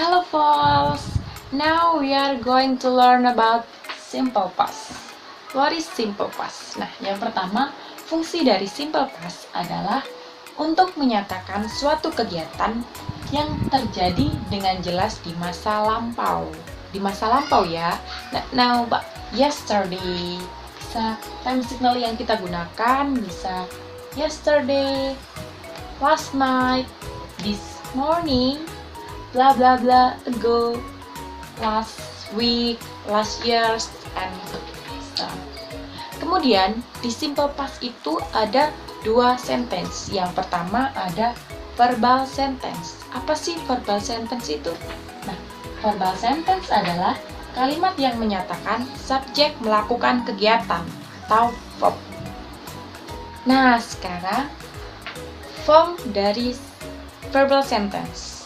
Hello folks! Now we are going to learn about simple past. What is simple past? Nah, yang pertama, fungsi dari simple past adalah untuk menyatakan suatu kegiatan yang terjadi dengan jelas di masa lampau. Di masa lampau ya. Now, yesterday. Bisa time signal yang kita gunakan bisa yesterday, last night, this morning, blah blah blah ago, last week, last years, and stuff. Kemudian di simple past itu ada dua sentence. Yang pertama ada verbal sentence. Apa sih verbal sentence itu? Nah, verbal sentence adalah kalimat yang menyatakan subjek melakukan kegiatan atau verb. Nah, sekarang form dari verbal sentence.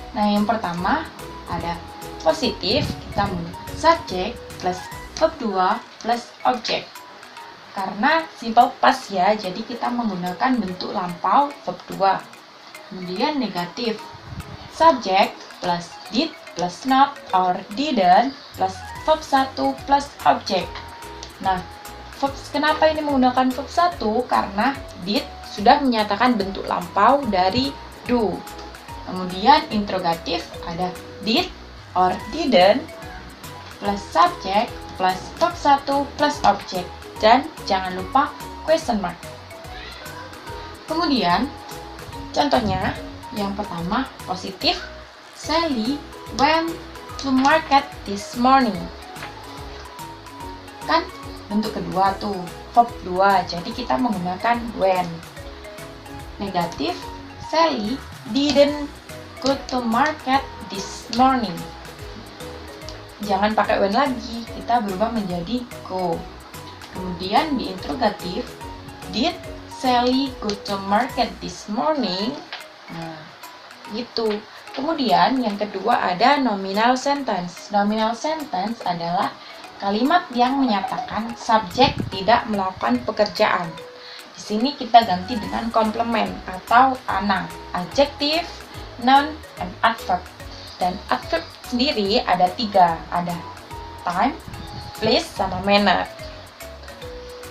Nah, yang pertama ada positif, kita menggunakan subjek plus verb 2 plus objek. Karena simple past ya, jadi kita menggunakan bentuk lampau verb 2. Kemudian negatif, subjek plus did plus not or didn't plus verb 1 plus objek. Nah, kenapa ini menggunakan verb 1? Karena did sudah menyatakan bentuk lampau dari do. Kemudian interrogatif ada did or didn't plus subjek plus verb 1 plus objek. Dan jangan lupa question mark. Kemudian contohnya yang pertama positif, Sally went to market this morning. Kan bentuk kedua tuh verb 2, jadi kita menggunakan when. Negatif, Sally didn't go to market this morning. Jangan pakai when lagi, kita berubah menjadi go. Kemudian di interrogatif, did Sally go to market this morning? Nah, gitu. Kemudian yang kedua ada nominal sentence. Nominal sentence adalah kalimat yang menyatakan subjek tidak melakukan pekerjaan. Di sini kita ganti dengan komplement atau ana, adjektif, noun, and adverb. Dan adverb sendiri ada 3, ada time, place, sama manner.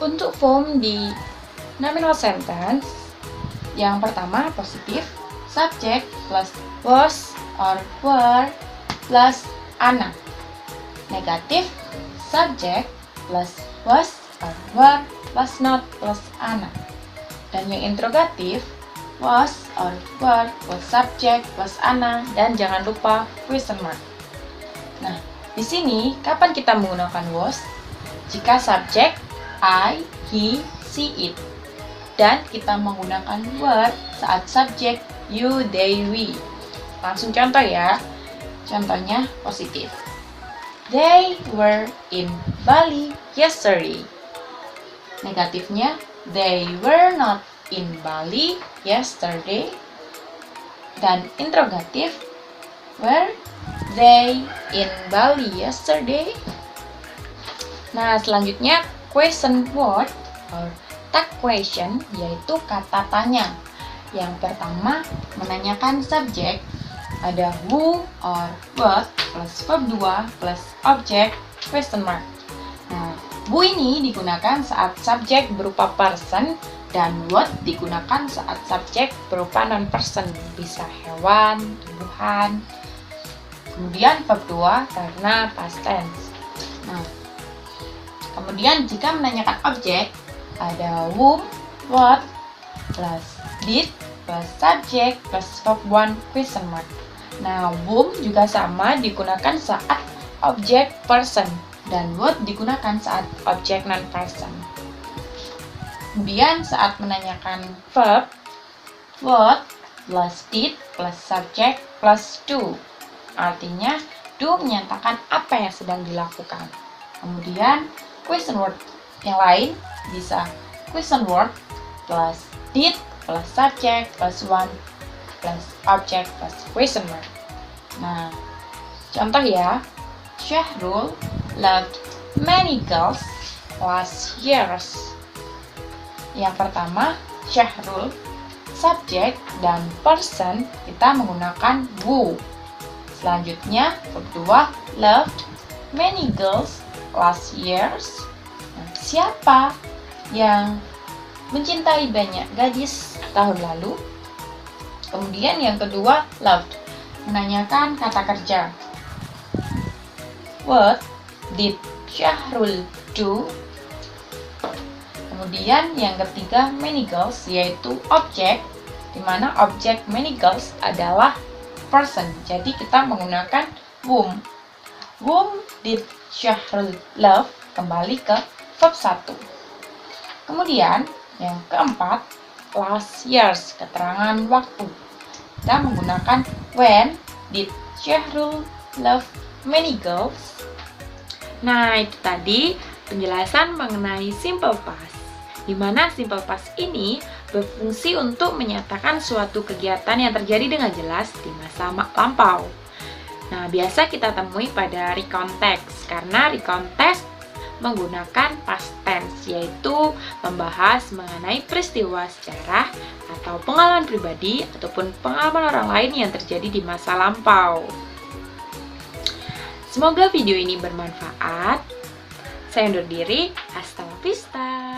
Untuk form di nominal sentence, yang pertama positif, subject plus was or were plus ana. Negatif, subject plus was or were plus not plus ana. Dan yang interrogatif, was or were plus subject plus ana, dan jangan lupa question mark. Nah, di sini kapan kita menggunakan was? Jika subjek I, he, she, it. Dan kita menggunakan were saat subjek you, they, we. Langsung contoh ya. Contohnya positif. They were in Bali yesterday. Negatifnya, they were not in Bali yesterday. Dan interrogatif, were they in Bali yesterday? Nah, selanjutnya question word or tag question, yaitu kata tanya. Yang pertama menanyakan subjek, ada who or what plus verb 2 plus objek question mark. Nah, who ini digunakan saat subjek berupa person dan what digunakan saat subjek berupa non-person, bisa hewan, tumbuhan. Kemudian verb 2 karena past tense. Nah, kemudian jika menanyakan objek, ada whom, what, plus did, plus subject, plus verb 1 question mark. Nah, whom juga sama digunakan saat objek person, dan what digunakan saat objek non-person. Kemudian saat menanyakan verb, what, plus did, plus subject, plus do. Artinya, do menyatakan apa yang sedang dilakukan. Kemudian, question word yang lain bisa question word plus did plus subject plus 1 plus object plus question mark. Nah, contoh ya, Syahrul loved many girls last years. Yang pertama, Syahrul, subject dan person kita menggunakan who. Selanjutnya, verb 2, loved many girls last years. Nah, siapa yang mencintai banyak gadis tahun lalu? Kemudian yang kedua, loved, menanyakan kata kerja. What did Syahrul do? Kemudian yang ketiga, many girls, yaitu objek, di mana objek many girls adalah person. Jadi kita menggunakan whom. Whom did Syahrul love? Kembali ke verb 1. Kemudian yang keempat, last years, keterangan waktu. Kita menggunakan when did Syahrul love many girls? Nah, itu tadi penjelasan mengenai simple past, di mana simple past ini berfungsi untuk menyatakan suatu kegiatan yang terjadi dengan jelas di masa lampau. Nah, biasa kita temui pada recount text, karena recount text menggunakan past tense, yaitu membahas mengenai peristiwa sejarah atau pengalaman pribadi ataupun pengalaman orang lain yang terjadi di masa lampau. Semoga video ini bermanfaat. Saya undur diri. Hasta la vista.